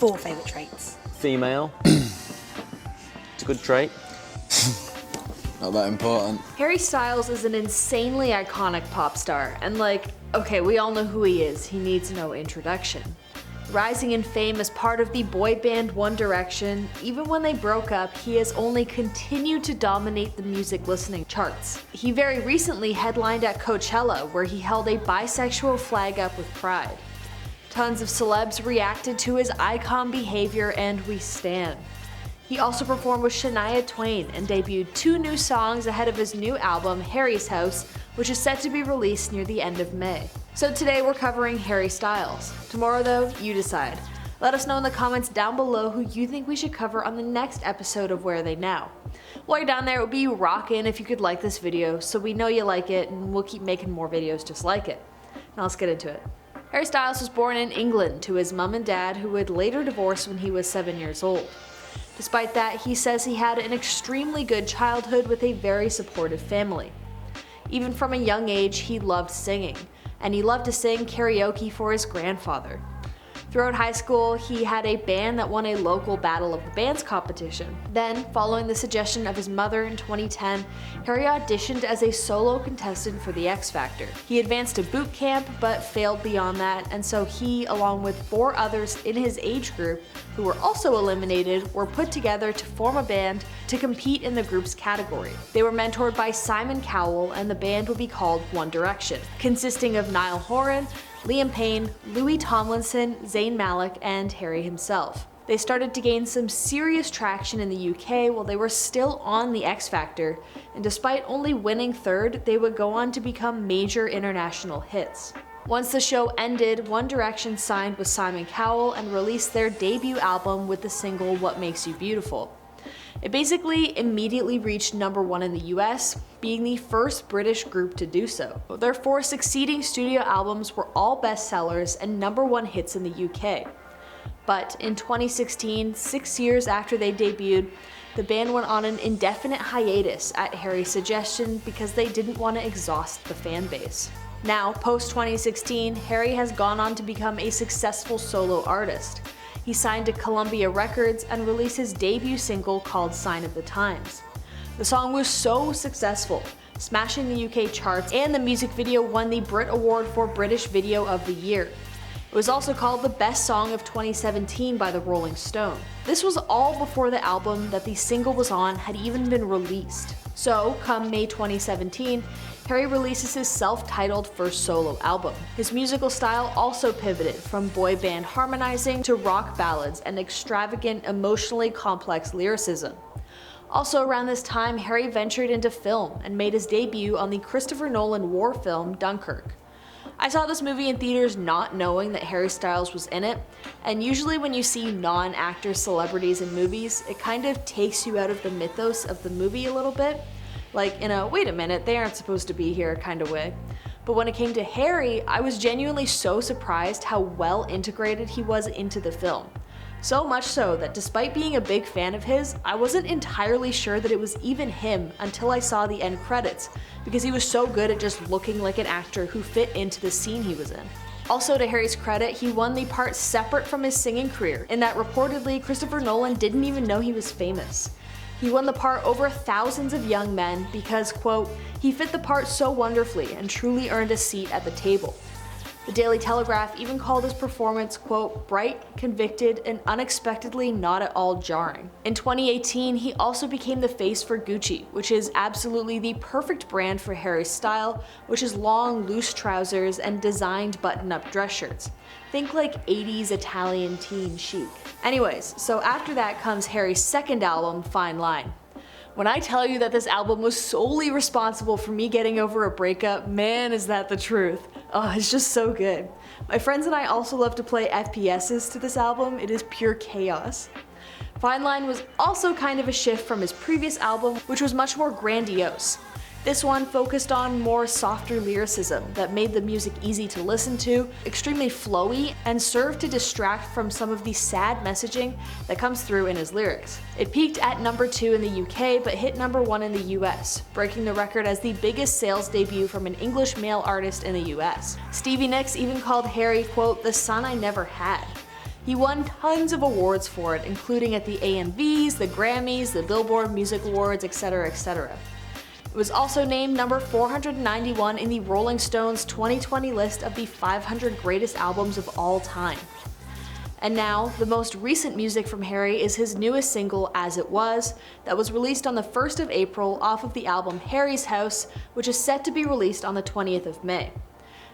4 favourite traits. Female. It's a good trait. Not that important. Harry Styles is an insanely iconic pop star, and okay, we all know who he is. He needs no introduction. Rising in fame as part of the boy band One Direction, even when they broke up, he has only continued to dominate the music listening charts. He very recently headlined at Coachella, where he held a bisexual flag up with pride. Tons of celebs reacted to his icon behavior, and we stan. He also performed with Shania Twain and debuted 2 new songs ahead of his new album, Harry's House, which is set to be released near the end of May. So today we're covering Harry Styles. Tomorrow though, you decide. Let us know in the comments down below who you think we should cover on the next episode of Where Are They Now. While you're down there, it would be rockin' if you could like this video so we know you like it and we'll keep making more videos just like it. Now let's get into it. Harry Styles was born in England to his mum and dad, who would later divorce when he was 7 years old. Despite that, he says he had an extremely good childhood with a very supportive family. Even from a young age, he loved singing, and he loved to sing karaoke for his grandfather. Throughout high school, he had a band that won a local Battle of the Bands competition. Then, following the suggestion of his mother in 2010, Harry auditioned as a solo contestant for the X Factor. He advanced to boot camp, but failed beyond that, and so he, along with 4 others in his age group, who were also eliminated, were put together to form a band to compete in the group's category. They were mentored by Simon Cowell, and the band would be called One Direction, consisting of Niall Horan, Liam Payne, Louis Tomlinson, Zayn Malik, and Harry himself. They started to gain some serious traction in the UK while they were still on the X Factor, and despite only winning 3rd, they would go on to become major international hits. Once the show ended, One Direction signed with Simon Cowell and released their debut album with the single What Makes You Beautiful. It basically immediately reached #1 in the US, being the first British group to do so. Their 4 succeeding studio albums were all bestsellers and #1 hits in the UK. But in 2016, 6 years after they debuted, the band went on an indefinite hiatus at Harry's suggestion because they didn't want to exhaust the fan base. Now, post-2016, Harry has gone on to become a successful solo artist. He signed to Columbia Records and released his debut single called Sign of the Times. The song was so successful, smashing the UK charts, and the music video won the Brit Award for British Video of the Year. It was also called the Best Song of 2017 by the Rolling Stone. This was all before the album that the single was on had even been released. So, come May 2017, Harry releases his self-titled first solo album. His musical style also pivoted from boy band harmonizing to rock ballads and extravagant, emotionally complex lyricism. Also around this time, Harry ventured into film and made his debut on the Christopher Nolan war film Dunkirk. I saw this movie in theaters not knowing that Harry Styles was in it, and usually when you see non-actor celebrities in movies, it kind of takes you out of the mythos of the movie a little bit. Like in a wait a minute, they aren't supposed to be here kind of way. But when it came to Harry, I was genuinely so surprised how well integrated he was into the film. So much so that despite being a big fan of his, I wasn't entirely sure that it was even him until I saw the end credits, because he was so good at just looking like an actor who fit into the scene he was in. Also, to Harry's credit, he won the part separate from his singing career, in that reportedly Christopher Nolan didn't even know he was famous. He won the part over thousands of young men because, quote, he fit the part so wonderfully and truly earned a seat at the table. The Daily Telegraph even called his performance, quote, bright, convicted, and unexpectedly not at all jarring. In 2018, he also became the face for Gucci, which is absolutely the perfect brand for Harry's style, which is long, loose trousers and designed button-up dress shirts. Think like 80s Italian teen chic. Anyways, so after that comes Harry's second album, Fine Line. When I tell you that this album was solely responsible for me getting over a breakup, man is that the truth. Oh, it's just so good. My friends and I also love to play FPSs to this album. It is pure chaos. Fine Line was also kind of a shift from his previous album, which was much more grandiose. This one focused on more softer lyricism that made the music easy to listen to, extremely flowy, and served to distract from some of the sad messaging that comes through in his lyrics. It peaked at #2 in the UK but hit #1 in the US, breaking the record as the biggest sales debut from an English male artist in the US. Stevie Nicks even called Harry, quote, the son I never had. He won tons of awards for it, including at the AMVs, the Grammys, the Billboard Music Awards, etc., etc. It was also named number 491 in the Rolling Stones 2020 list of the 500 greatest albums of all time. And now, the most recent music from Harry is his newest single, As It Was, that was released on the 1st of April off of the album Harry's House, which is set to be released on the 20th of May.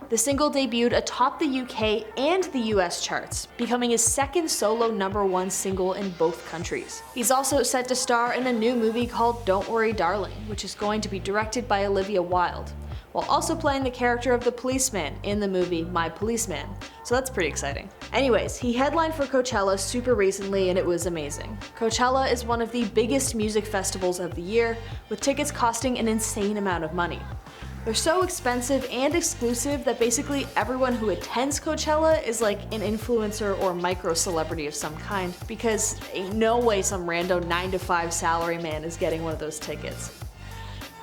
The single debuted atop the UK and the US charts, becoming his second solo #1 single in both countries. He's also set to star in a new movie called Don't Worry Darling, which is going to be directed by Olivia Wilde, while also playing the character of the policeman in the movie My Policeman, so that's pretty exciting. Anyways, he headlined for Coachella super recently and it was amazing. Coachella is one of the biggest music festivals of the year, with tickets costing an insane amount of money. They're so expensive and exclusive that basically everyone who attends Coachella is like an influencer or micro celebrity of some kind, because ain't no way some rando 9-to-5 salaryman is getting one of those tickets.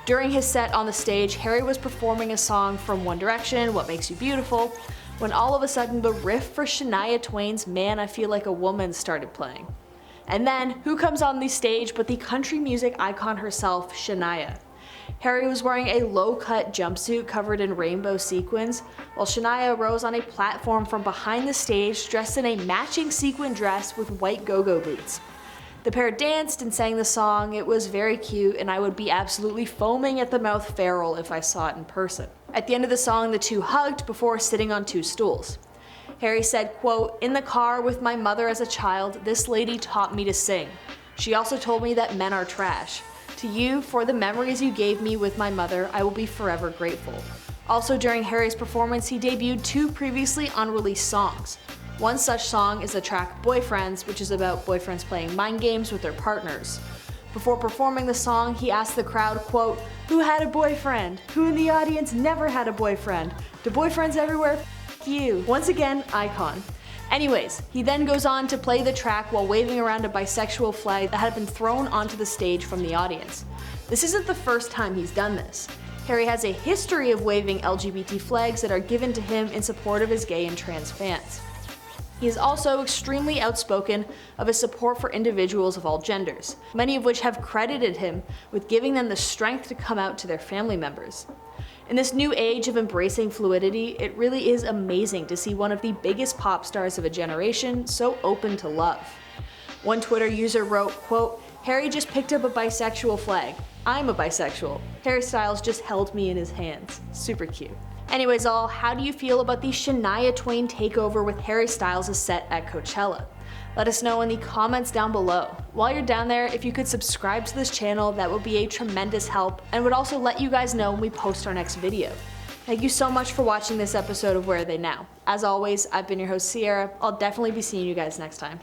During his set on the stage, Harry was performing a song from One Direction, What Makes You Beautiful, when all of a sudden the riff for Shania Twain's Man, I Feel Like a Woman started playing. And then, who comes on the stage but the country music icon herself, Shania. Harry was wearing a low-cut jumpsuit covered in rainbow sequins, while Shania rose on a platform from behind the stage dressed in a matching sequin dress with white go-go boots. The pair danced and sang the song. It was very cute, and I would be absolutely foaming at the mouth feral if I saw it in person. At the end of the song, the two hugged before sitting on two stools. Harry said, quote, "In the car with my mother as a child, this lady taught me to sing. She also told me that men are trash. To you, for the memories you gave me with my mother, I will be forever grateful." Also during Harry's performance, he debuted 2 previously unreleased songs. One such song is the track Boyfriends, which is about boyfriends playing mind games with their partners. Before performing the song, he asked the crowd, quote, "Who had a boyfriend? Who in the audience never had a boyfriend? Do boyfriends everywhere? F you." Once again, icon. Anyways, he then goes on to play the track while waving around a bisexual flag that had been thrown onto the stage from the audience. This isn't the first time he's done this. Harry has a history of waving LGBT flags that are given to him in support of his gay and trans fans. He is also extremely outspoken of his support for individuals of all genders, many of which have credited him with giving them the strength to come out to their family members. In this new age of embracing fluidity, it really is amazing to see one of the biggest pop stars of a generation so open to love. One Twitter user wrote, quote, "Harry just picked up a bisexual flag. I'm a bisexual. Harry Styles just held me in his hands." Super cute. Anyways all, how do you feel about the Shania Twain takeover with Harry Styles' set at Coachella? Let us know in the comments down below. While you're down there, if you could subscribe to this channel, that would be a tremendous help and would also let you guys know when we post our next video. Thank you so much for watching this episode of Where Are They Now? As always, I've been your host Sierra. I'll definitely be seeing you guys next time.